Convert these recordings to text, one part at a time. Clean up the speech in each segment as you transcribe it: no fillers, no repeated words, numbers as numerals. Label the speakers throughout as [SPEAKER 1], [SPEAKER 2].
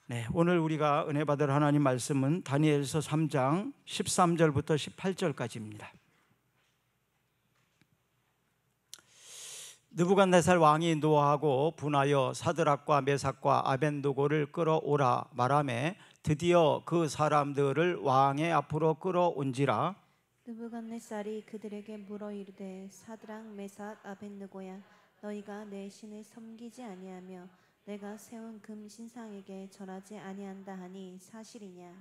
[SPEAKER 1] 네, 오늘 우리가 은혜 받을 하나님 말씀은 다니엘서 3장 13절부터 18절까지입니다. 느부갓네살 왕이 노하고 분하여 사드락과 메삭과 아벤느고를 끌어오라 말하매 드디어 그 사람들을 왕의 앞으로 끌어온지라.
[SPEAKER 2] 느부갓네살이 그들에게 물어 이르되 사드락 메삭 아벳느고야 너희가 내 신을 섬기지 아니하며 내가 세운 금 신상에게 절하지 아니한다 하니 사실이냐?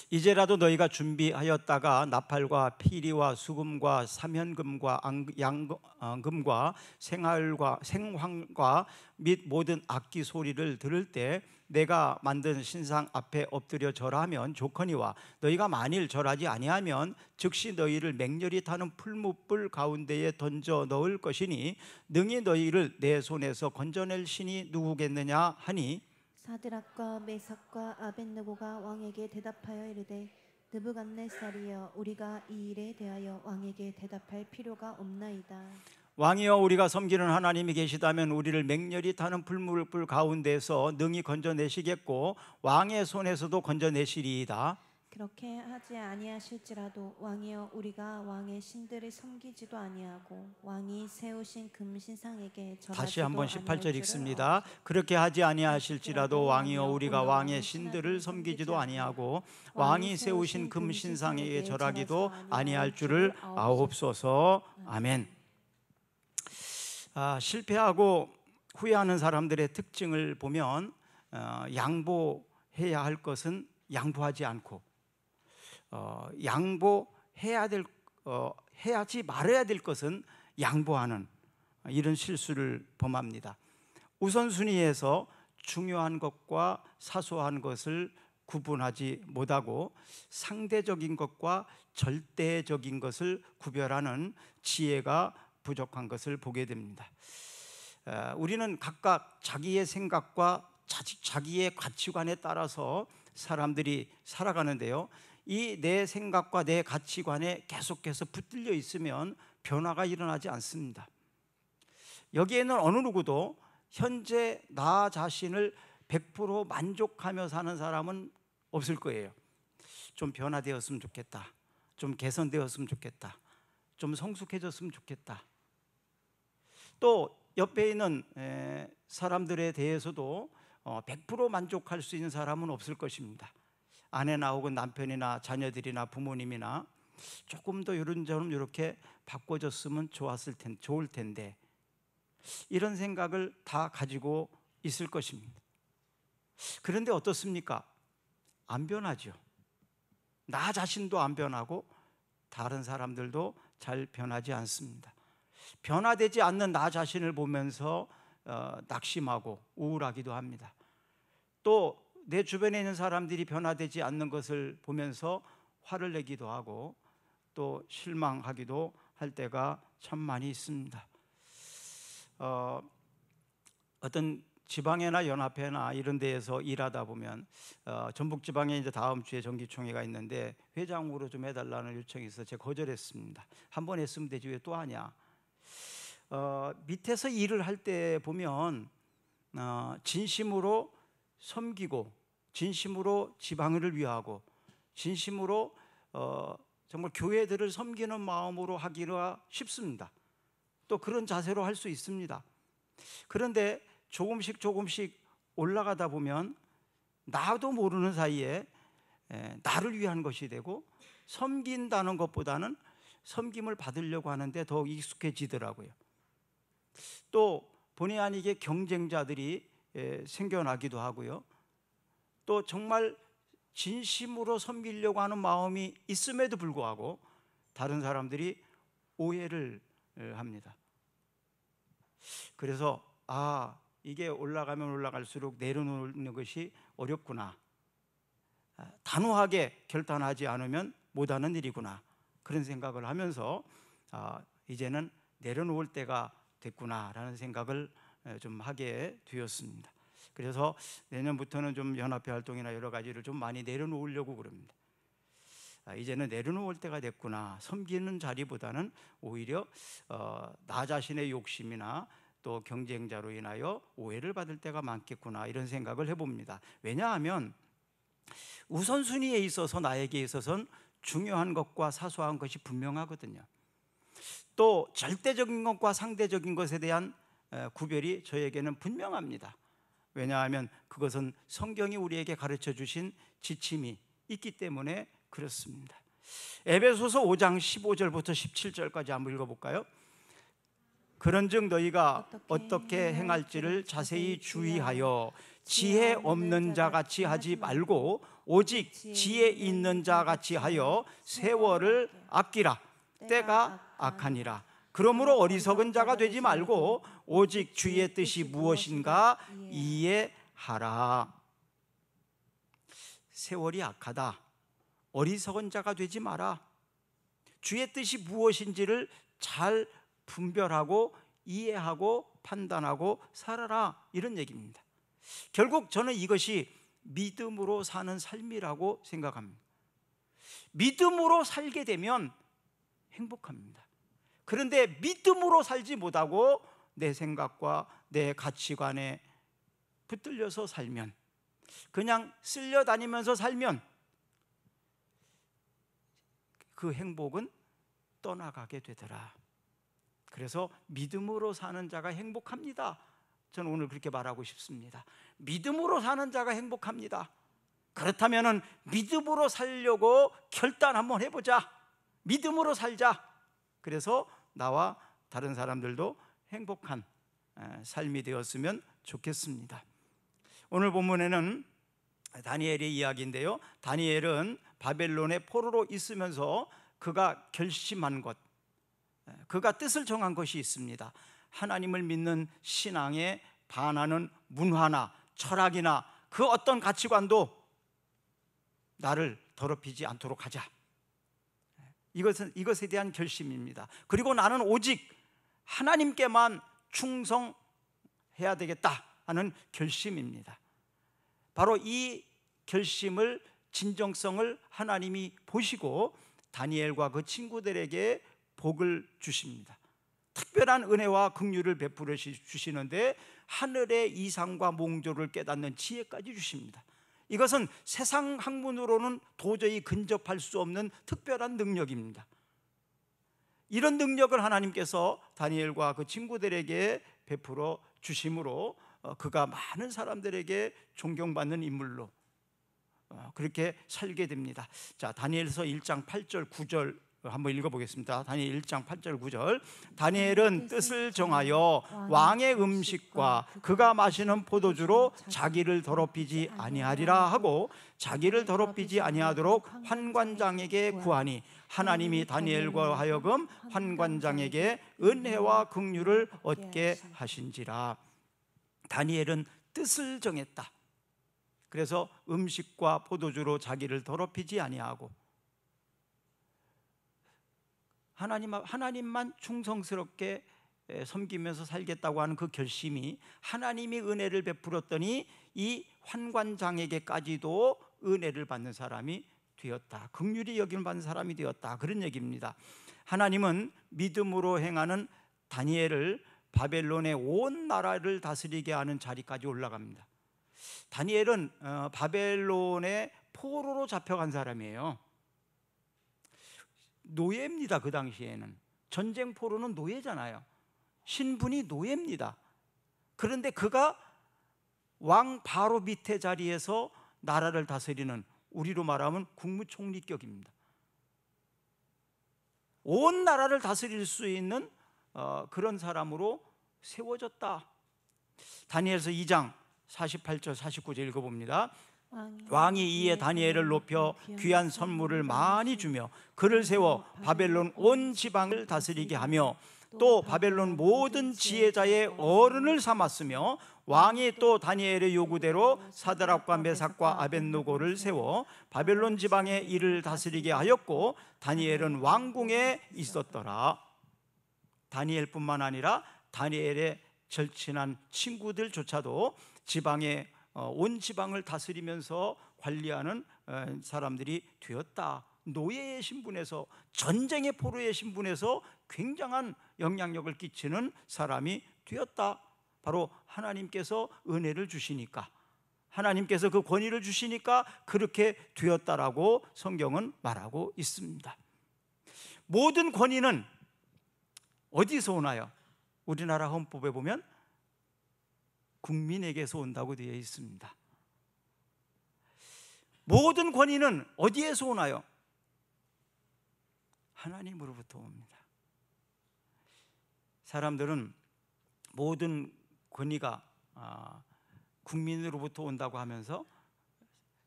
[SPEAKER 1] 이제라도 너희가 준비하였다가 나팔과 피리와 수금과 사면금과 양금과 생황과 및 모든 악기 소리를 들을 때 내가 만든 신상 앞에 엎드려 절하면 좋거니와 너희가 만일 절하지 아니하면 즉시 너희를 맹렬히 타는 풀무불 가운데에 던져 넣을 것이니 능히 너희를 내 손에서 건져낼 신이 누구겠느냐 하니,
[SPEAKER 2] 사드락과 메삭과 아벳느고가 왕에게 대답하여 이르되 느부갓네살이여 우리가 이 일에 대하여 왕에게 대답할 필요가 없나이다.
[SPEAKER 1] 왕이여 우리가 섬기는 하나님이 계시다면 우리를 맹렬히 타는 풀무불 가운데서 능히 건져내시겠고 왕의 손에서도 건져내시리이다.
[SPEAKER 2] 그렇게 하지 아니하실지라도 왕이여 우리가 왕의 신들을 섬기지도 아니하고 왕이 세우신 금 신상에게 절하지도
[SPEAKER 1] 다시 한번
[SPEAKER 2] 아니할
[SPEAKER 1] 18절
[SPEAKER 2] 줄을
[SPEAKER 1] 읽습니다.
[SPEAKER 2] 알지어다.
[SPEAKER 1] 그렇게 하지 아니하실지라도 왕이여 우리가 왕의 신들을 섬기지도 아니하고 왕이 세우신 금 신상에게 절하기도 아니할 줄을 아옵소서. 아멘. 실패하고 후회하는 사람들의 특징을 보면 양보해야 할 것은 양보하지 않고 해야지 말아야 될 것은 양보하는 이런 실수를 범합니다. 우선순위에서 중요한 것과 사소한 것을 구분하지 못하고 상대적인 것과 절대적인 것을 구별하는 지혜가 부족한 것을 보게 됩니다. 우리는 각각 자기의 생각과 자기의 가치관에 따라서 사람들이 살아가는데요, 이 내 생각과 내 가치관에 계속해서 붙들려 있으면 변화가 일어나지 않습니다. 여기에는 어느 누구도 현재 나 자신을 100% 만족하며 사는 사람은 없을 거예요. 좀 변화되었으면 좋겠다, 좀 개선되었으면 좋겠다, 좀 성숙해졌으면 좋겠다. 또 옆에 있는 사람들에 대해서도 100% 만족할 수 있는 사람은 없을 것입니다. 아내나 혹은 남편이나 자녀들이나 부모님이나 조금 더 이런저런 이렇게 바꿔줬으면 좋을 텐데, 이런 생각을 다 가지고 있을 것입니다. 그런데 어떻습니까? 안 변하죠. 나 자신도 안 변하고 다른 사람들도 잘 변하지 않습니다. 변화되지 않는 나 자신을 보면서 낙심하고 우울하기도 합니다. 또 내 주변에 있는 사람들이 변화되지 않는 것을 보면서 화를 내기도 하고 또 실망하기도 할 때가 참 많이 있습니다. 어떤 지방이나 연합회나 이런 데에서 일하다 보면 전북 지방에 이제 다음 주에 정기총회가 있는데 회장으로 좀 해달라는 요청이 있어서 제가 거절했습니다. 한 번 했으면 되지 왜 또 하냐. 밑에서 일을 할 때 보면 진심으로 섬기고 진심으로 지방을 위하고 진심으로 정말 교회들을 섬기는 마음으로 하기가 쉽습니다. 또 그런 자세로 할 수 있습니다. 그런데 조금씩 올라가다 보면 나도 모르는 사이에 나를 위한 것이 되고 섬긴다는 것보다는 섬김을 받으려고 하는데 더 익숙해지더라고요. 또 본의 아니게 경쟁자들이 생겨나기도 하고요. 또 정말 진심으로 섬기려고 하는 마음이 있음에도 불구하고 다른 사람들이 오해를 합니다. 그래서 이게 올라가면 올라갈수록 내려놓는 것이 어렵구나, 단호하게 결단하지 않으면 못하는 일이구나, 그런 생각을 하면서 이제는 내려놓을 때가 됐구나라는 생각을 좀 하게 되었습니다. 그래서 내년부터는 좀 연합회 활동이나 여러 가지를 좀 많이 내려놓으려고 그럽니다. 이제는 내려놓을 때가 됐구나. 섬기는 자리보다는 오히려 나 자신의 욕심이나 또 경쟁자로 인하여 오해를 받을 때가 많겠구나, 이런 생각을 해봅니다. 왜냐하면 우선순위에 있어서 나에게 있어서는 중요한 것과 사소한 것이 분명하거든요. 또 절대적인 것과 상대적인 것에 대한 구별이 저에게는 분명합니다. 왜냐하면 그것은 성경이 우리에게 가르쳐 주신 지침이 있기 때문에 그렇습니다. 에베소서 5장 15절부터 17절까지 한번 읽어볼까요? 그런즉 너희가 어떻게 행할지를 자세히 주의하여 지혜 없는 자 같이 하지 말고 오직 지혜 있는 자 같이 하여 세월을 아끼라. 때가 악하니라. 그러므로 어리석은 자가 되지 말고 오직 주의 뜻이 무엇인가 이해하라. 세월이 악하다. 어리석은 자가 되지 마라. 주의 뜻이 무엇인지를 잘 분별하고 이해하고 판단하고 살아라, 이런 얘기입니다. 결국 저는 이것이 믿음으로 사는 삶이라고 생각합니다. 믿음으로 살게 되면 행복합니다. 그런데 믿음으로 살지 못하고 내 생각과 내 가치관에 붙들려서 살면, 그냥 쓸려다니면서 살면 그 행복은 떠나가게 되더라. 그래서 믿음으로 사는 자가 행복합니다. 저는 오늘 그렇게 말하고 싶습니다. 믿음으로 사는 자가 행복합니다. 그렇다면 믿음으로 살려고 결단 한번 해보자. 믿음으로 살자. 그래서 나와 다른 사람들도 행복한 삶이 되었으면 좋겠습니다. 오늘 본문에는 다니엘의 이야기인데요, 다니엘은 바벨론의 포로로 있으면서 그가 결심한 것, 그가 뜻을 정한 것이 있습니다. 하나님을 믿는 신앙에 반하는 문화나 철학이나 그 어떤 가치관도 나를 더럽히지 않도록 하자. 이것에 대한 결심입니다. 그리고 나는 오직 하나님께만 충성해야 되겠다 하는 결심입니다. 바로 이 결심을, 진정성을 하나님이 보시고 다니엘과 그 친구들에게 복을 주십니다. 특별한 은혜와 긍휼을 베풀어 주시는데 하늘의 이상과 몽조를 깨닫는 지혜까지 주십니다. 이것은 세상 학문으로는 도저히 근접할 수 없는 특별한 능력입니다. 이런 능력을 하나님께서 다니엘과 그 친구들에게 베풀어 주심으로 그가 많은 사람들에게 존경받는 인물로 그렇게 살게 됩니다. 자, 다니엘서 1장 8절 9절 한번 읽어보겠습니다. 다니엘 1장 8절 9절. 다니엘은 뜻을 정하여 왕의 음식과 그가 마시는 포도주로 자기를 더럽히지 아니하리라 하고 자기를 더럽히지 아니하도록 환관장에게 구하니 하나님이 다니엘과 하여금 환관장에게 은혜와 긍휼을 얻게 하신지라. 다니엘은 뜻을 정했다. 그래서 음식과 포도주로 자기를 더럽히지 아니하고 하나님만 충성스럽게 섬기면서 살겠다고 하는 그 결심이 하나님이 은혜를 베풀었더니 이 환관장에게까지도 은혜를 받는 사람이 되었다. 긍휼히 여김을 받는 사람이 되었다. 그런 얘기입니다. 하나님은 믿음으로 행하는 다니엘을 바벨론의 온 나라를 다스리게 하는 자리까지 올라갑니다. 다니엘은 바벨론의 포로로 잡혀간 사람이에요. 노예입니다. 그 당시에는 전쟁 포로는 노예잖아요. 신분이 노예입니다. 그런데 그가 왕 바로 밑에 자리에서 나라를 다스리는, 우리로 말하면 국무총리격입니다. 온 나라를 다스릴 수 있는 그런 사람으로 세워졌다. 다니엘서 2장 48절 49절 읽어봅니다. 왕이 이에 다니엘을 높여 귀한 선물을 많이 주며 그를 세워 바벨론 온 지방을 다스리게 하며 또 바벨론 모든 지혜자의 어른을 삼았으며 왕이 또 다니엘의 요구대로 사드락과 메삭과 아벳느고를 세워 바벨론 지방의 일을 다스리게 하였고 다니엘은 왕궁에 있었더라. 다니엘뿐만 아니라 다니엘의 절친한 친구들조차도 온 지방을 다스리면서 관리하는 사람들이 되었다. 노예의 신분에서, 전쟁의 포로의 신분에서 굉장한 영향력을 끼치는 사람이 되었다. 바로 하나님께서 은혜를 주시니까, 하나님께서 그 권위를 주시니까 그렇게 되었다라고 성경은 말하고 있습니다. 모든 권위는 어디서 오나요? 우리나라 헌법에 보면 국민에게서 온다고 되어 있습니다. 모든 권위는 어디에서 오나요? 하나님으로부터 옵니다. 사람들은 모든 권위가 국민으로부터 온다고 하면서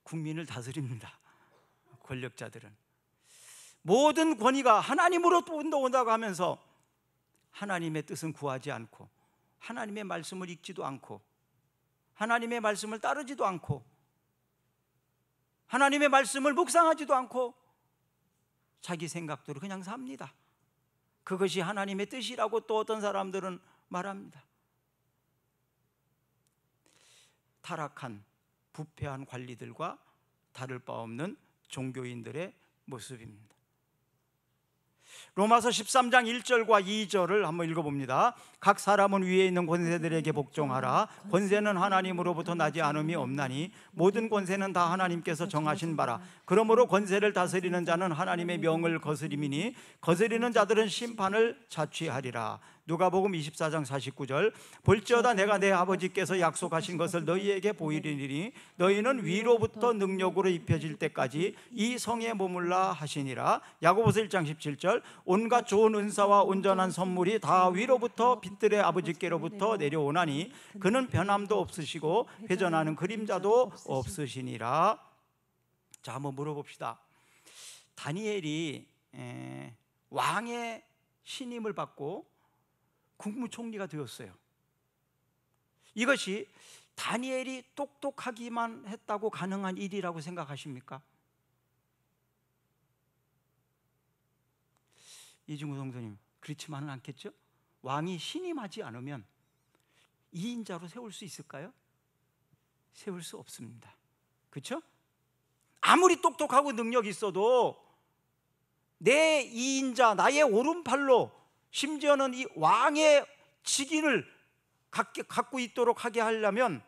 [SPEAKER 1] 국민을 다스립니다. 권력자들은 모든 권위가 하나님으로부터 온다고 하면서 하나님의 뜻은 구하지 않고, 하나님의 말씀을 읽지도 않고, 하나님의 말씀을 따르지도 않고, 하나님의 말씀을 묵상하지도 않고 자기 생각대로 그냥 삽니다. 그것이 하나님의 뜻이라고 또 어떤 사람들은 말합니다. 타락한 부패한 관리들과 다를 바 없는 종교인들의 모습입니다. 로마서 13장 1절과 2절을 한번 읽어봅니다. 각 사람은 위에 있는 권세들에게 복종하라. 권세는 하나님으로부터 나지 않음이 없나니 모든 권세는 다 하나님께서 정하신 바라. 그러므로 권세를 다스리는 자는 하나님의 명을 거스림이니 거스리는 자들은 심판을 자취하리라. 누가복음 24장 49절 볼지어다 내가 내 아버지께서 약속하신 것을 너희에게 보이리니 너희는 위로부터 능력으로 입혀질 때까지 이 성에 머물라 하시니라. 야고보서 1장 17절 온갖 좋은 은사와 온전한 선물이 다 위로부터 빛들의 아버지께로부터 내려오나니 그는 변함도 없으시고 회전하는 그림자도 없으시니라. 자, 한번 물어봅시다. 다니엘이 왕의 신임을 받고 국무총리가 되었어요. 이것이 다니엘이 똑똑하기만 했다고 가능한 일이라고 생각하십니까? 이중구 성도님, 그렇지만은 않겠죠? 왕이 신임하지 않으면 2인자로 세울 수 있을까요? 세울 수 없습니다. 그렇죠? 아무리 똑똑하고 능력이 있어도 내 2인자, 나의 오른팔로, 심지어는 이 왕의 직위를 갖고 있도록 하게 하려면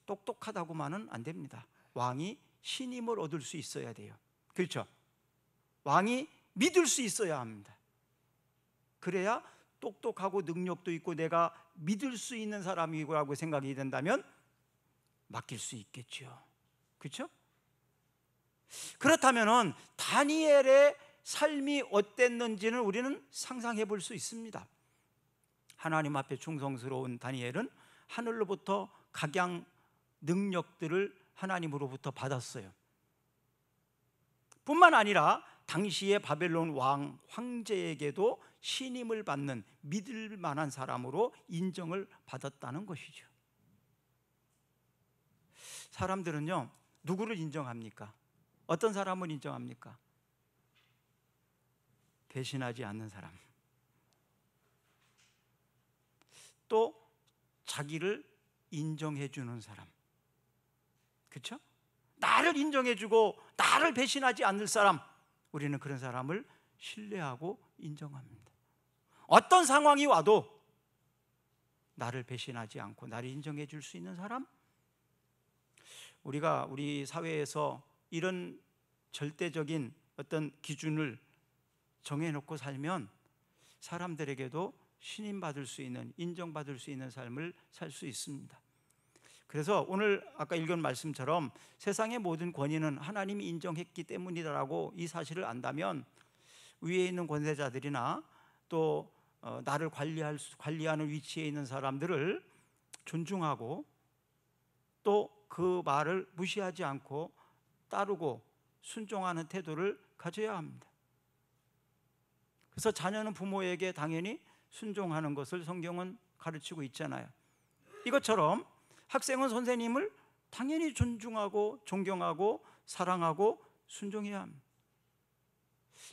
[SPEAKER 1] 똑똑하다고만은 안 됩니다. 왕이 신임을 얻을 수 있어야 돼요. 그렇죠? 왕이 믿을 수 있어야 합니다. 그래야 똑똑하고 능력도 있고 내가 믿을 수 있는 사람이라고 생각이 된다면 맡길 수 있겠죠. 그렇죠? 그렇다면은 다니엘의 삶이 어땠는지는 우리는 상상해 볼 수 있습니다. 하나님 앞에 충성스러운 다니엘은 하늘로부터 각양 능력들을 하나님으로부터 받았어요. 뿐만 아니라 당시의 바벨론 황제에게도 신임을 받는 믿을 만한 사람으로 인정을 받았다는 것이죠. 사람들은요, 누구를 인정합니까? 어떤 사람을 인정합니까? 배신하지 않는 사람, 또 자기를 인정해 주는 사람. 그렇죠? 나를 인정해 주고 나를 배신하지 않을 사람, 우리는 그런 사람을 신뢰하고 인정합니다. 어떤 상황이 와도 나를 배신하지 않고 나를 인정해 줄 수 있는 사람, 우리가 우리 사회에서 이런 절대적인 어떤 기준을 정해놓고 살면 사람들에게도 신임받을 수 있는, 인정받을 수 있는 삶을 살 수 있습니다. 그래서 오늘 아까 읽은 말씀처럼 세상의 모든 권위는 하나님이 인정했기 때문이라고 이 사실을 안다면 위에 있는 권세자들이나 또 나를 관리하는 위치에 있는 사람들을 존중하고 또 그 말을 무시하지 않고 따르고 순종하는 태도를 가져야 합니다. 그래서 자녀는 부모에게 당연히 순종하는 것을 성경은 가르치고 있잖아요. 이것처럼 학생은 선생님을 당연히 존중하고 존경하고 사랑하고 순종해야 합니다.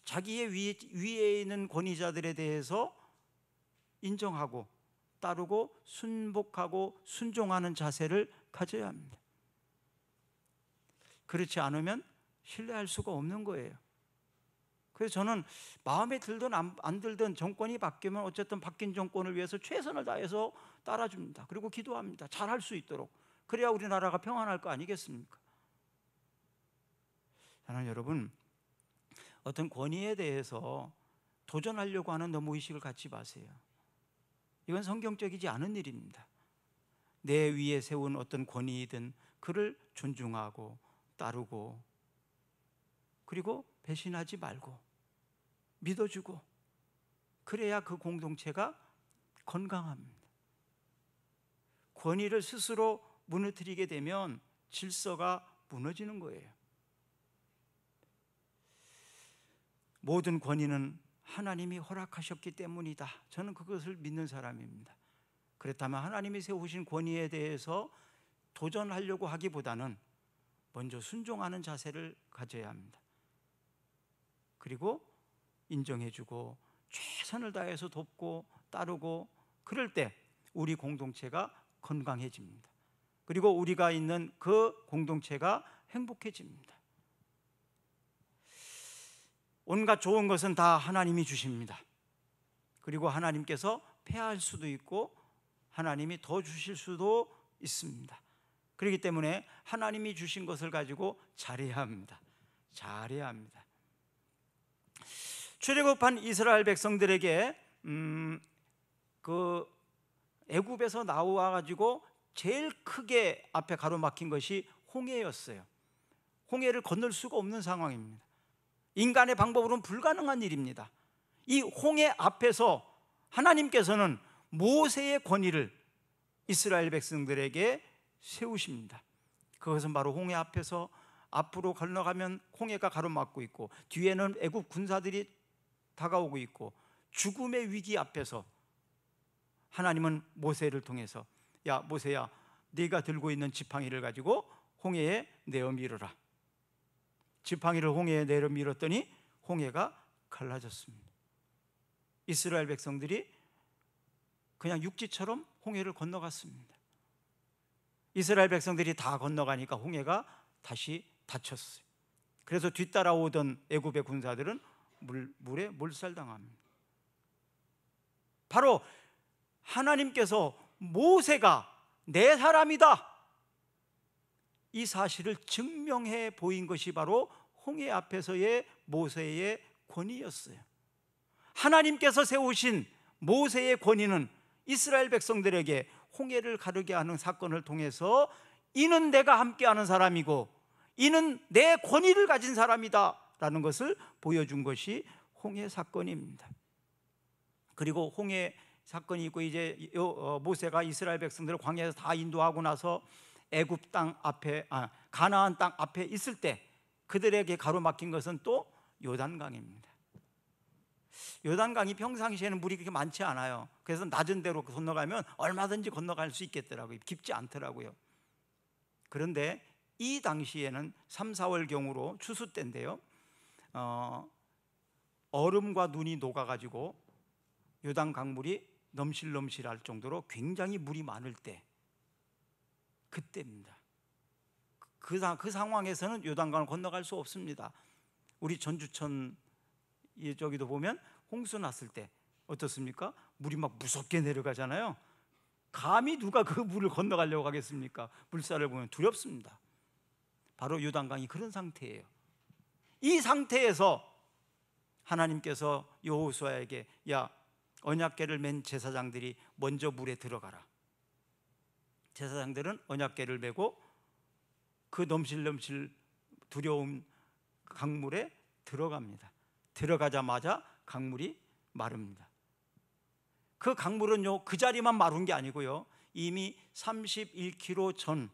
[SPEAKER 1] 자기의 위에 있는 권위자들에 대해서 인정하고 따르고 순복하고 순종하는 자세를 가져야 합니다. 그렇지 않으면 신뢰할 수가 없는 거예요. 그래서 저는 마음에 들든 안 들든 정권이 바뀌면 어쨌든 바뀐 정권을 위해서 최선을 다해서 따라줍니다. 그리고 기도합니다. 잘할 수 있도록. 그래야 우리나라가 평안할 거 아니겠습니까? 저는 여러분, 어떤 권위에 대해서 도전하려고 하는 너무 의식을 갖지 마세요. 이건 성경적이지 않은 일입니다. 내 위에 세운 어떤 권위이든 그를 존중하고 따르고, 그리고 배신하지 말고 믿어주고, 그래야 그 공동체가 건강합니다. 권위를 스스로 무너뜨리게 되면 질서가 무너지는 거예요. 모든 권위는 하나님이 허락하셨기 때문이다. 저는 그것을 믿는 사람입니다. 그렇다면 하나님이 세우신 권위에 대해서 도전하려고 하기보다는 먼저 순종하는 자세를 가져야 합니다. 그리고 인정해주고 최선을 다해서 돕고 따르고, 그럴 때 우리 공동체가 건강해집니다. 그리고 우리가 있는 그 공동체가 행복해집니다. 온갖 좋은 것은 다 하나님이 주십니다. 그리고 하나님께서 폐하할 수도 있고 하나님이 더 주실 수도 있습니다. 그렇기 때문에 하나님이 주신 것을 가지고 잘해야 합니다. 잘해야 합니다. 출애굽한 이스라엘 백성들에게 그 애굽에서 나와 가지고 제일 크게 앞에 가로막힌 것이 홍해였어요. 홍해를 건널 수가 없는 상황입니다. 인간의 방법으로는 불가능한 일입니다. 이 홍해 앞에서 하나님께서는 모세의 권위를 이스라엘 백성들에게 세우십니다. 그것은 바로 홍해 앞에서 앞으로 건너가면 홍해가 가로막고 있고, 뒤에는 애굽 군사들이 다가오고 있고, 죽음의 위기 앞에서 하나님은 모세를 통해서, 야 모세야, 네가 들고 있는 지팡이를 가지고 홍해에 내어 밀어라. 지팡이를 홍해에 내려 밀었더니 홍해가 갈라졌습니다. 이스라엘 백성들이 그냥 육지처럼 홍해를 건너갔습니다. 이스라엘 백성들이 다 건너가니까 홍해가 다시 닫혔어요. 그래서 뒤따라오던 애굽의 군사들은 물에 몰살당합니다. 바로 하나님께서 모세가 내 사람이다, 이 사실을 증명해 보인 것이 바로 홍해 앞에서의 모세의 권위였어요. 하나님께서 세우신 모세의 권위는 이스라엘 백성들에게 홍해를 가르게 하는 사건을 통해서 이는 내가 함께하는 사람이고 이는 내 권위를 가진 사람이다 라는 것을 보여준 것이 홍해 사건입니다. 그리고 홍해 사건이 있고, 이제 모세가 이스라엘 백성들을 광야에서 다 인도하고 나서 애굽 땅 앞에, 가나안 땅 앞에 있을 때 그들에게 가로막힌 것은 또 요단강입니다. 요단강이 평상시에는 물이 그렇게 많지 않아요. 그래서 낮은 데로 건너가면 얼마든지 건너갈 수 있겠더라고요. 깊지 않더라고요. 그런데 이 당시에는 3, 4월 경으로 추수 때인데요, 얼음과 눈이 녹아가지고 요단 강물이 넘실넘실할 정도로 굉장히 물이 많을 때, 그때입니다. 그 상황에서는 요단강을 건너갈 수 없습니다. 우리 전주천 저기도 보면 홍수 났을 때 어떻습니까? 물이 막 무섭게 내려가잖아요. 감히 누가 그 물을 건너가려고 하겠습니까? 물살을 보면 두렵습니다. 바로 요단강이 그런 상태예요. 이 상태에서 하나님께서 여호수아에게, 야, 언약궤를 맨 제사장들이 먼저 물에 들어가라. 제사장들은 언약궤를 메고 그 넘실넘실 두려운 강물에 들어갑니다. 들어가자마자 강물이 마릅니다. 그 강물은 그 자리만 마른 게 아니고요, 이미 31km 전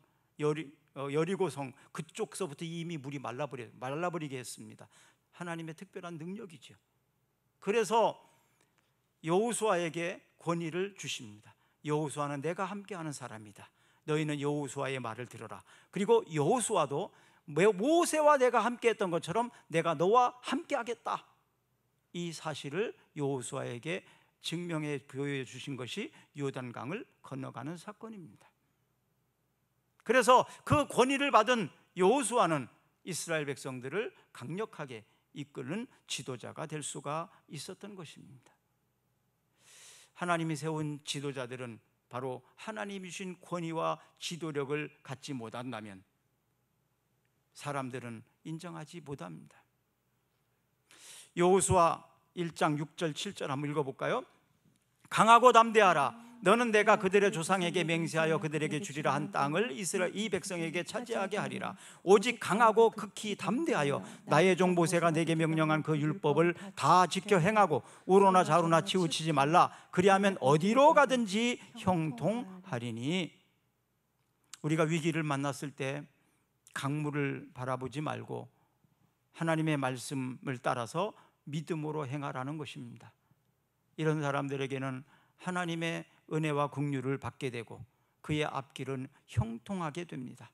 [SPEAKER 1] 여리고성 그쪽서부터 이미 물이 말라버리게 했습니다. 하나님의 특별한 능력이죠. 그래서 여호수아에게 권위를 주십니다. 여호수아는 내가 함께하는 사람이다. 너희는 여호수아의 말을 들어라. 그리고 여호수아도 모세와 내가 함께했던 것처럼 내가 너와 함께하겠다, 이 사실을 여호수아에게 증명해 보여주신 것이 요단강을 건너가는 사건입니다. 그래서 그 권위를 받은 여호수아는 이스라엘 백성들을 강력하게 이끄는 지도자가 될 수가 있었던 것입니다. 하나님이 세운 지도자들은 바로 하나님이 주신 권위와 지도력을 갖지 못한다면 사람들은 인정하지 못합니다. 여호수아 1장 6절 7절 한번 읽어볼까요? 강하고 담대하라. 너는 내가 그들의 조상에게 맹세하여 그들에게 주리라 한 땅을 이스라엘 이 백성에게 차지하게 하리라. 오직 강하고 극히 담대하여 나의 종 모세가 내게 명령한 그 율법을 다 지켜 행하고 우로나 좌로나 치우치지 말라. 그리하면 어디로 가든지 형통하리니. 우리가 위기를 만났을 때 강물을 바라보지 말고 하나님의 말씀을 따라서 믿음으로 행하라는 것입니다. 이런 사람들에게는 하나님의 은혜와 긍휼을 받게 되고 그의 앞길은 형통하게 됩니다.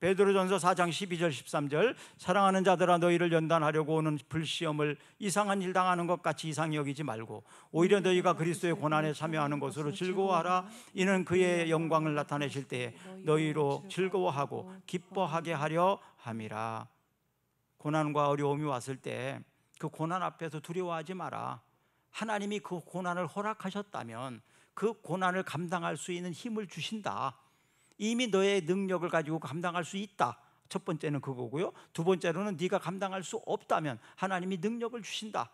[SPEAKER 1] 베드로전서 4장 12절 13절 사랑하는 자들아 너희를 연단하려고 오는 불시험을 이상한 일 당하는 것 같이 이상히 여기지 말고 오히려 너희가 그리스도의 고난에 참여하는 것으로 즐거워하라. 이는 그의 영광을 나타내실 때에 너희로 즐거워하고 기뻐하게 하려 함이라. 고난과 어려움이 왔을 때 그 고난 앞에서 두려워하지 마라. 하나님이 그 고난을 허락하셨다면 그 고난을 감당할 수 있는 힘을 주신다. 이미 너의 능력을 가지고 감당할 수 있다. 첫 번째는 그거고요. 두 번째로는 네가 감당할 수 없다면 하나님이 능력을 주신다.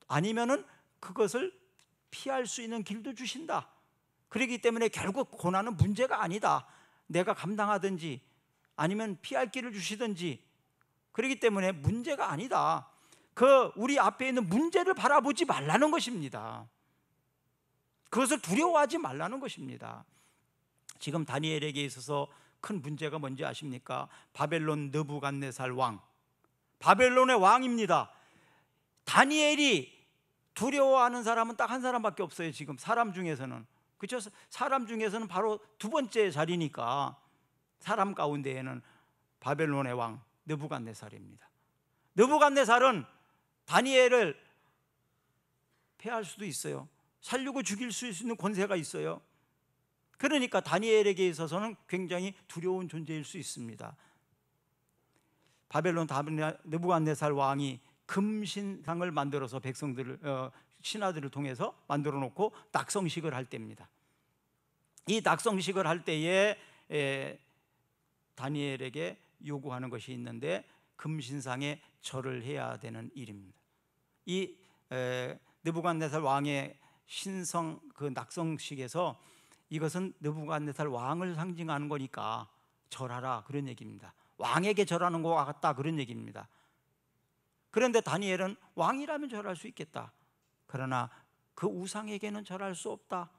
[SPEAKER 1] 아니면은 그것을 피할 수 있는 길도 주신다. 그렇기 때문에 결국 고난은 문제가 아니다. 내가 감당하든지 아니면 피할 길을 주시든지. 그렇기 때문에 문제가 아니다. 우리 앞에 있는 문제를 바라보지 말라는 것입니다. 그것을 두려워하지 말라는 것입니다. 지금 다니엘에게 있어서 큰 문제가 뭔지 아십니까? 바벨론 느부갓네살 왕, 바벨론의 왕입니다. 다니엘이 두려워하는 사람은 딱 한 사람밖에 없어요. 지금 사람 중에서는. 그렇죠? 사람 중에서는 바로 두 번째 자리니까 사람 가운데에는 바벨론의 왕 느부갓네살입니다. 느부갓네살은 다니엘을 패할 수도 있어요. 살리고 죽일 수 있는 권세가 있어요. 그러니까 다니엘에게 있어서는 굉장히 두려운 존재일 수 있습니다. 바벨론 느부갓네살 왕이 금신상을 만들어서 백성들을 신하들을 통해서 만들어 놓고 낙성식을 할 때입니다. 이 낙성식을 할 때에 다니엘에게 요구하는 것이 있는데 금신상에 절을 해야 되는 일입니다. 이 느부갓네살 왕의 신성 그 낙성식에서 이것은 느부갓네살 왕을 상징하는 거니까 절하라 그런 얘기입니다. 왕에게 절하는 것 같다 그런 얘기입니다. 그런데 다니엘은 왕이라면 절할 수 있겠다. 그러나 그 우상에게는 절할 수 없다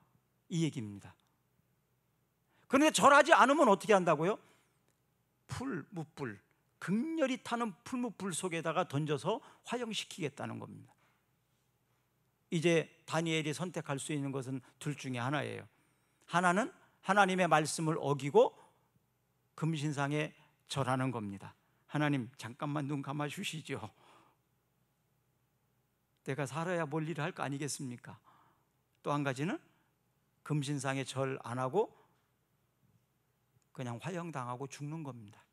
[SPEAKER 1] 이 얘기입니다. 그런데 절하지 않으면 어떻게 한다고요? 풀무불 극렬히 타는 풀무불 속에다가 던져서 화형시키겠다는 겁니다. 이제 다니엘이 선택할 수 있는 것은 둘 중에 하나예요. 하나는 하나님의 말씀을 어기고 금신상에 절하는 겁니다. 하나님 잠깐만 눈 감아 주시죠. 내가 살아야 뭘 일을 할 거 아니겠습니까? 또 한 가지는 금신상에 절 안 하고 그냥 화형당하고 죽는 겁니다.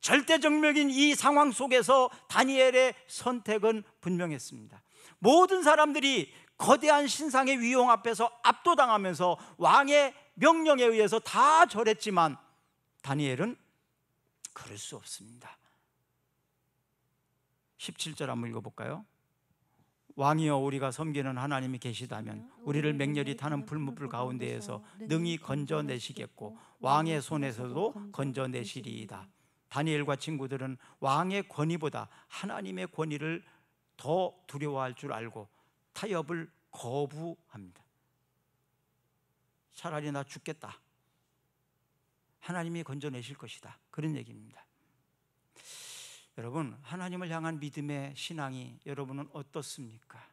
[SPEAKER 1] 절대정명인 이 상황 속에서 다니엘의 선택은 분명했습니다. 모든 사람들이 거대한 신상의 위용 앞에서 압도당하면서 왕의 명령에 의해서 다 절했지만 다니엘은 그럴 수 없습니다. 17절 한번 읽어볼까요? 왕이여 우리가 섬기는 하나님이 계시다면 우리를 맹렬히 타는 풀무불 가운데에서 능히 건져내시겠고 왕의 손에서도 건져내시리이다. 다니엘과 친구들은 왕의 권위보다 하나님의 권위를 더 두려워할 줄 알고 타협을 거부합니다. 차라리 나 죽겠다. 하나님이 건져내실 것이다. 그런 얘기입니다. 여러분, 하나님을 향한 믿음의 신앙이 여러분은 어떻습니까?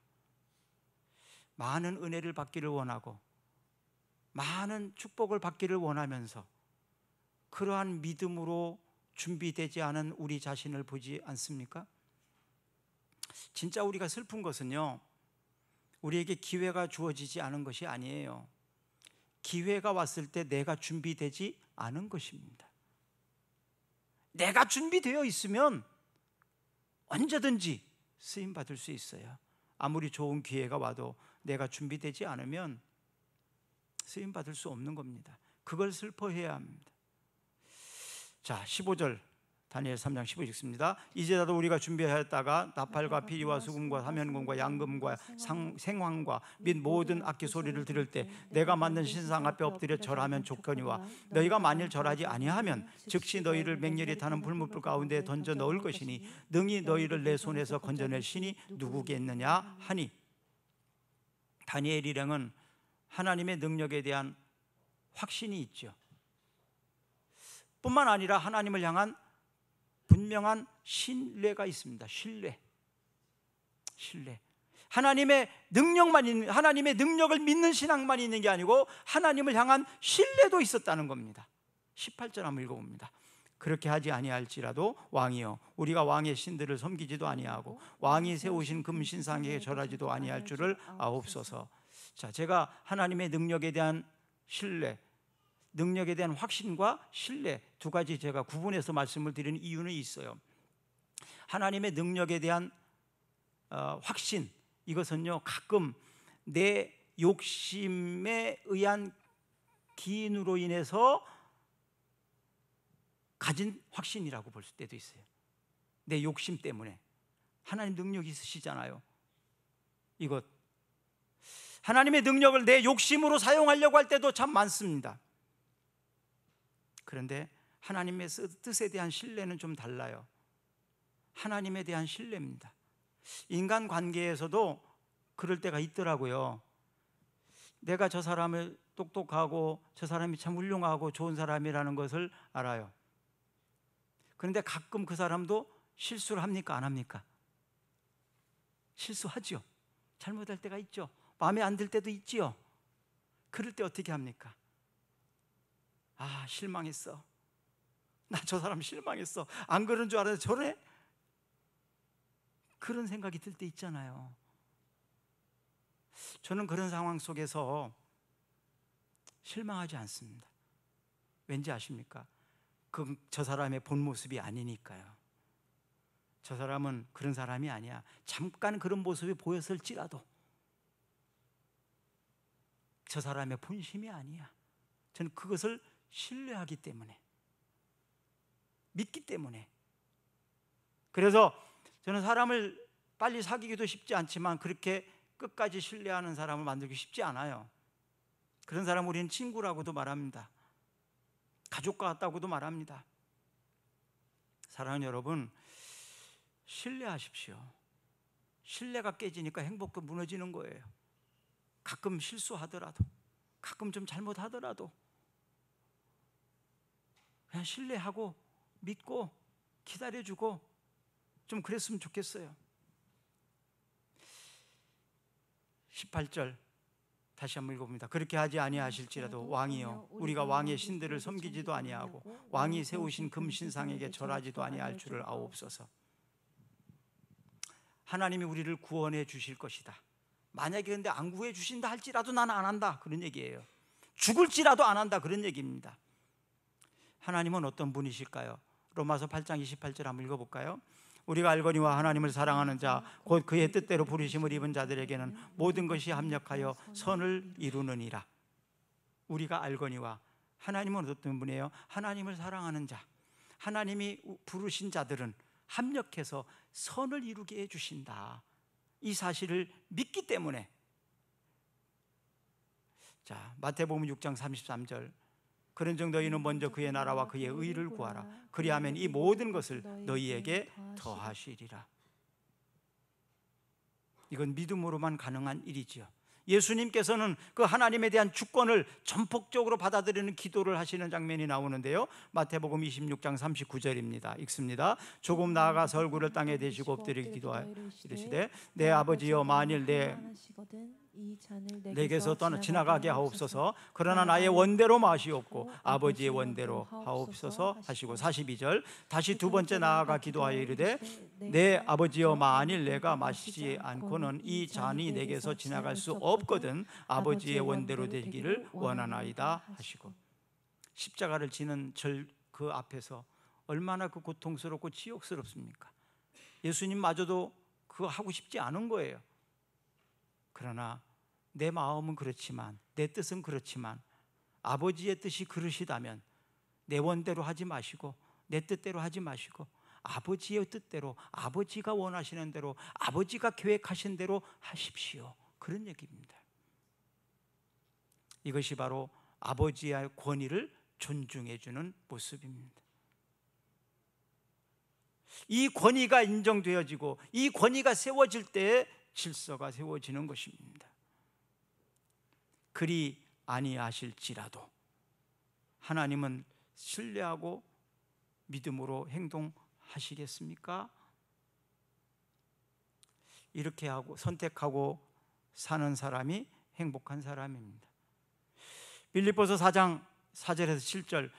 [SPEAKER 1] 많은 은혜를 받기를 원하고 많은 축복을 받기를 원하면서 그러한 믿음으로 준비되지 않은 우리 자신을 보지 않습니까? 진짜 우리가 슬픈 것은요, 우리에게 기회가 주어지지 않은 것이 아니에요. 기회가 왔을 때 내가 준비되지 않은 것입니다. 내가 준비되어 있으면 언제든지 쓰임 받을 수 있어요. 아무리 좋은 기회가 와도 내가 준비되지 않으면 쓰임 받을 수 없는 겁니다. 그걸 슬퍼해야 합니다. 자, 15절 다니엘 3장 15절 읽습니다. 이제라도 우리가 준비하였다가 나팔과 피리와 수금과 사면금과 양금과 생황과 및 모든 악기 소리를 들을 때 내가 만든 신상 앞에 엎드려 절하면 좋거니와 너희가 만일 절하지 아니하면 즉시 너희를 맹렬히 타는 불못불 가운데 던져 넣을 것이니 능히 너희를 내 손에서 건져낼 신이 누구겠느냐 하니, 다니엘 일행은 하나님의 능력에 대한 확신이 있죠. 뿐만 아니라 하나님을 향한 분명한 신뢰가 있습니다. 신뢰. 하나님의 능력을 믿는 신앙만 있는 게 아니고 하나님을 향한 신뢰도 있었다는 겁니다. 18절 한번 읽어봅니다. 그렇게 하지 아니할지라도 왕이여 우리가 왕의 신들을 섬기지도 아니하고 왕이 세우신 금 신상에게 절하지도 아니할 줄을 아옵소서. 자, 제가 하나님의 능력에 대한 신뢰, 능력에 대한 확신과 신뢰 두 가지 제가 구분해서 말씀을 드리는 이유는 있어요. 하나님의 능력에 대한 확신, 이것은요 가끔 내 욕심에 의한 기인으로 인해서 가진 확신이라고 볼 때도 있어요. 내 욕심 때문에. 하나님 능력이 있으시잖아요. 이것 하나님의 능력을 내 욕심으로 사용하려고 할 때도 참 많습니다. 그런데 하나님의 뜻에 대한 신뢰는 좀 달라요. 하나님에 대한 신뢰입니다. 인간 관계에서도 그럴 때가 있더라고요. 내가 저 사람을 똑똑하고 저 사람이 참 훌륭하고 좋은 사람이라는 것을 알아요. 그런데 가끔 그 사람도 실수를 합니까? 안 합니까? 실수하죠. 잘못할 때가 있죠. 마음에 안 들 때도 있지요. 그럴 때 어떻게 합니까? 아, 실망했어. 나 저 사람 실망했어. 안 그런 줄 알았는데 저래? 그런 생각이 들 때 있잖아요. 저는 그런 상황 속에서 실망하지 않습니다. 왠지 아십니까? 저 사람의 본 모습이 아니니까요. 저 사람은 그런 사람이 아니야. 잠깐 그런 모습이 보였을지라도 저 사람의 본심이 아니야. 저는 그것을 신뢰하기 때문에, 믿기 때문에. 그래서 저는 사람을 빨리 사귀기도 쉽지 않지만 그렇게 끝까지 신뢰하는 사람을 만들기 쉽지 않아요. 그런 사람 우리는 친구라고도 말합니다. 가족과 같다고도 말합니다. 사랑하는 여러분, 신뢰하십시오. 신뢰가 깨지니까 행복도 무너지는 거예요. 가끔 실수하더라도, 가끔 좀 잘못하더라도 그냥 신뢰하고 믿고 기다려주고 좀 그랬으면 좋겠어요. 18절 다시 한번 읽어봅니다. 그렇게 하지 아니하실지라도 왕이여 우리가 왕의 신들을 섬기지도 아니하고 왕이 세우신 금 신상에게 절하지도 아니할 줄을 아옵소서. 하나님이 우리를 구원해 주실 것이다. 만약에 근데 안 구해 주신다 할지라도 나는 안 한다, 그런 얘기예요. 죽을지라도 안 한다, 그런 얘기입니다. 하나님은 어떤 분이실까요? 로마서 8장 28절 한번 읽어볼까요? 우리가 알거니와 하나님을 사랑하는 자 곧 그의 뜻대로 부르심을 입은 자들에게는 모든 것이 합력하여 선을 이루느니라. 우리가 알거니와, 하나님은 어떤 분이에요? 하나님을 사랑하는 자, 하나님이 부르신 자들은 합력해서 선을 이루게 해주신다. 이 사실을 믿기 때문에. 자, 마태복음 6장 33절 그런즉 너희는 먼저 그의 나라와 그의 의를 구하라. 그리하면 이 모든 것을 너희에게 더하시리라. 이건 믿음으로만 가능한 일이지요. 예수님께서는 그 하나님에 대한 주권을 전폭적으로 받아들이는 기도를 하시는 장면이 나오는데요. 마태복음 26장 39절입니다. 읽습니다. 조금 나아가서 얼굴을 땅에 대시고 엎드려 기도하여 이르시되 내 아버지여 만일 내게서 떠나 지나가게 하옵소서. 그러나 나의 원대로 마시옵고 아버지의 원대로 하옵소서 하시고 42절 다시 두 번째 나아가 기도하여 이르되 내 아버지여 만일 내가 마시지 않고는 이 잔이 내게서 지나갈 수 없거든 아버지의 원대로 되기를 원하나이다 하시고. 십자가를 지는 그 앞에서 얼마나 그 고통스럽고 지옥스럽습니까? 예수님마저도 그거 하고 싶지 않은 거예요. 그러나 내 마음은 그렇지만, 내 뜻은 그렇지만 아버지의 뜻이 그러시다면 내 원대로 하지 마시고 내 뜻대로 하지 마시고 아버지의 뜻대로, 아버지가 원하시는 대로, 아버지가 계획하신 대로 하십시오. 그런 얘기입니다. 이것이 바로 아버지의 권위를 존중해 주는 모습입니다. 이 권위가 인정되어지고 이 권위가 세워질 때에 질서가 세워지는 것입니다. 그리 아니하실지라도 하나님은 신뢰하고 믿음으로 행동하시겠습니까? 이렇게 하고 선택하고 사는 사람이 행복한 사람입니다. 빌립보서 4장 4절에서 7절,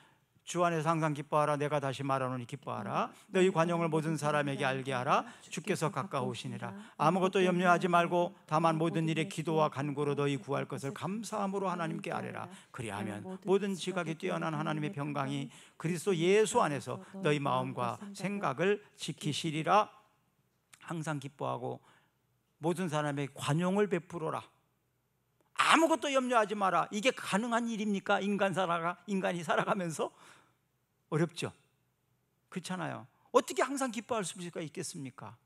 [SPEAKER 1] 주 안에서 항상 기뻐하라. 내가 다시 말하노니 기뻐하라. 너희 관용을 모든 사람에게 알게 하라. 주께서 가까우시니라. 아무것도 염려하지 말고 다만 모든 일에 기도와 간구로 너희 구할 것을 감사함으로 하나님께 아뢰라. 그리하면 모든 지각에 뛰어난 하나님의 평강이 그리스도 예수 안에서 너희 마음과 생각을 지키시리라. 항상 기뻐하고 모든 사람에게 관용을 베풀어라. 아무것도 염려하지 마라. 이게 가능한 일입니까? 인간이 살아가면서 어렵죠. 그렇잖아요. 어떻게 항상 기뻐할 수가 있겠습니까?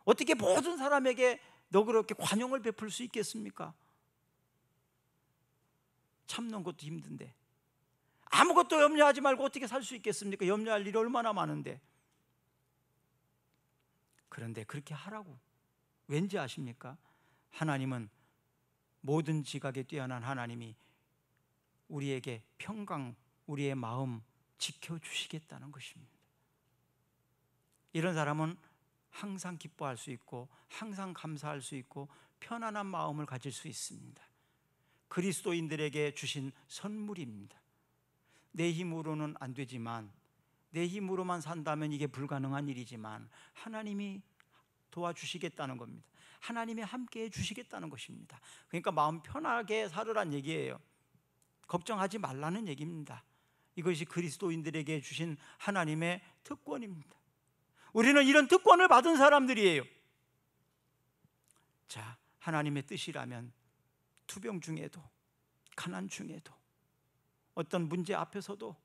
[SPEAKER 1] 어떻게 모든 사람에게 너그럽게 관용을 베풀 수 있겠습니까? 참는 것도 힘든데 아무것도 염려하지 말고 어떻게 살 수 있겠습니까? 염려할 일이 얼마나 많은데. 그런데 그렇게 하라고. 왠지 아십니까? 하나님은 모든 지각에 뛰어난 하나님이 우리에게 평강, 우리의 마음 지켜주시겠다는 것입니다. 이런 사람은 항상 기뻐할 수 있고 항상 감사할 수 있고 편안한 마음을 가질 수 있습니다. 그리스도인들에게 주신 선물입니다. 내 힘으로는 안 되지만, 내 힘으로만 산다면 이게 불가능한 일이지만 하나님이 도와주시겠다는 겁니다. 하나님이 함께해 주시겠다는 것입니다. 그러니까 마음 편하게 살으란 얘기예요. 걱정하지 말라는 얘기입니다. 이것이 그리스도인들에게 주신 하나님의 특권입니다. 우리는 이런 특권을 받은 사람들이에요. 자, 하나님의 뜻이라면 투병 중에도, 가난 중에도, 어떤 문제 앞에서도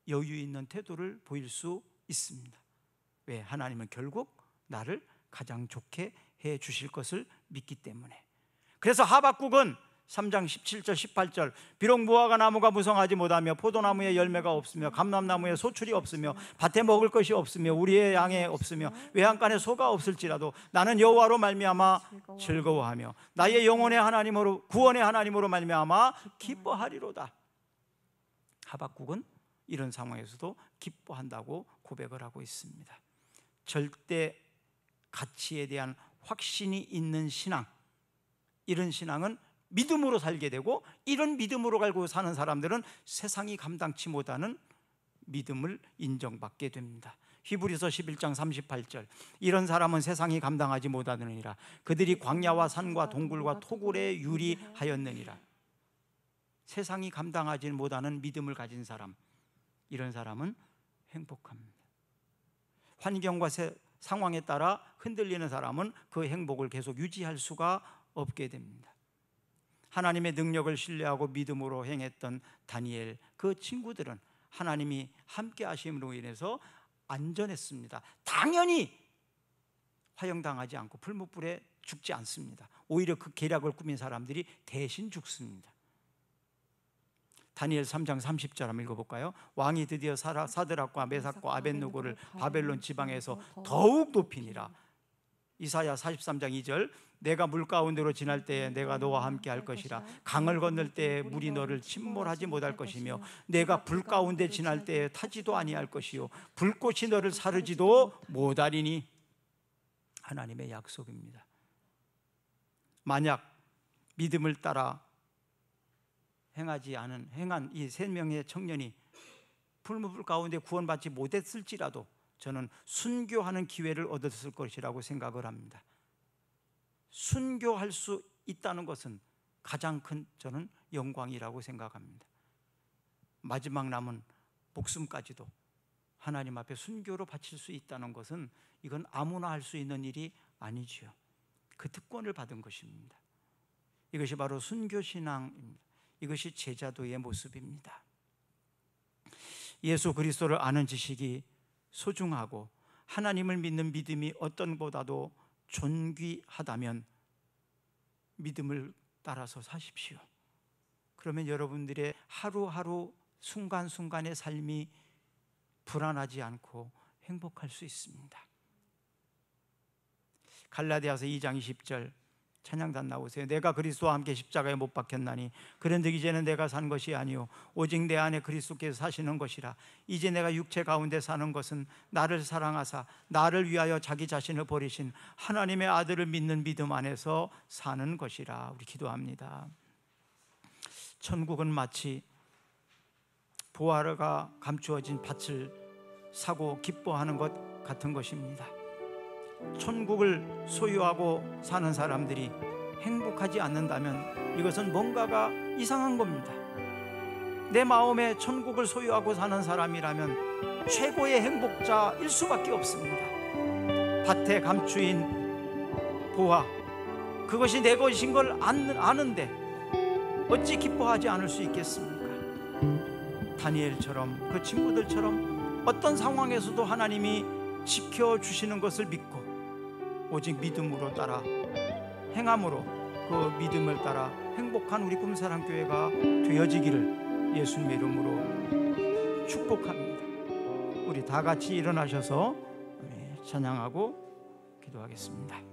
[SPEAKER 1] 여유 있는 태도를 보일 수 있습니다. 왜? 하나님은 결국 나를 가장 좋게 해 주실 것을 믿기 때문에. 그래서 하박국은 3장 17절 18절, 비록 무화과 나무가 무성하지 못하며 포도나무에 열매가 없으며 감람나무에 소출이 없으며 밭에 먹을 것이 없으며 우리의 양에 없으며 외양간에 소가 없을지라도 나는 여호와로 말미암아 즐거워하며 나의 영혼의 하나님으로, 구원의 하나님으로 말미암아 기뻐하리로다. 하박국은 이런 상황에서도 기뻐한다고 고백을 하고 있습니다. 절대 가치에 대한 확신이 있는 신앙, 이런 신앙은 믿음으로 살게 되고, 이런 믿음으로 갈고 사는 사람들은 세상이 감당치 못하는 믿음을 인정받게 됩니다. 히브리서 11장 38절, 이런 사람은 세상이 감당하지 못하느니라. 그들이 광야와 산과 동굴과 토굴에 유리하였느니라. 세상이 감당하지 못하는 믿음을 가진 사람, 이런 사람은 행복합니다. 환경과 상황에 따라 흔들리는 사람은 그 행복을 계속 유지할 수가 없게 됩니다. 하나님의 능력을 신뢰하고 믿음으로 행했던 다니엘, 그 친구들은 하나님이 함께 하심으로 인해서 안전했습니다. 당연히 화형당하지 않고 풀무불에 죽지 않습니다. 오히려 그 계략을 꾸민 사람들이 대신 죽습니다. 다니엘 3장 30절 한번 읽어볼까요? 왕이 드디어 사드락과 메삭과 아벳느고를 바벨론 지방에서 더욱 높이니라. 이사야 43장 2절, 내가 물 가운데로 지날 때에 내가 너와 함께 할 것이라. 강을 건널 때에 물이 너를 침몰하지 못할 것이며 내가 불 가운데 지날 때에 타지도 아니할 것이요 불꽃이 너를 사르지도 못하리니. 하나님의 약속입니다. 만약 믿음을 따라 행한 이 3명의 청년이 풀무불 가운데 구원받지 못했을지라도 저는 순교하는 기회를 얻었을 것이라고 생각을 합니다. 순교할 수 있다는 것은 가장 큰 저는 영광이라고 생각합니다. 마지막 남은 목숨까지도 하나님 앞에 순교로 바칠 수 있다는 것은 이건 아무나 할 수 있는 일이 아니지요. 그 특권을 받은 것입니다. 이것이 바로 순교신앙입니다. 이것이 제자도의 모습입니다. 예수 그리스도를 아는 지식이 소중하고 하나님을 믿는 믿음이 어떤 것보다도 존귀하다면 믿음을 따라서 사십시오. 그러면 여러분들의 하루하루 순간순간의 삶이 불안하지 않고 행복할 수 있습니다. 갈라디아서 2장 20절 찬양단 나오세요. 내가 그리스도와 함께 십자가에 못 박혔나니 그런즉 이제는 내가 산 것이 아니요 오직 내 안에 그리스도께서 사시는 것이라. 이제 내가 육체 가운데 사는 것은 나를 사랑하사 나를 위하여 자기 자신을 버리신 하나님의 아들을 믿는 믿음 안에서 사는 것이라. 우리 기도합니다. 천국은 마치 보화가 감추어진 밭을 사고 기뻐하는 것 같은 것입니다. 천국을 소유하고 사는 사람들이 행복하지 않는다면 이것은 뭔가가 이상한 겁니다. 내 마음에 천국을 소유하고 사는 사람이라면 최고의 행복자일 수밖에 없습니다. 밭에 감추인 보화, 그것이 내 것인 걸 아는데 어찌 기뻐하지 않을 수 있겠습니까? 다니엘처럼 그 친구들처럼 어떤 상황에서도 하나님이 지켜주시는 것을 믿고 오직 믿음으로 따라 행함으로 그 믿음을 따라 행복한 우리 꿈사랑교회가 되어지기를 예수님의 이름으로 축복합니다. 우리 다 같이 일어나셔서 찬양하고 기도하겠습니다.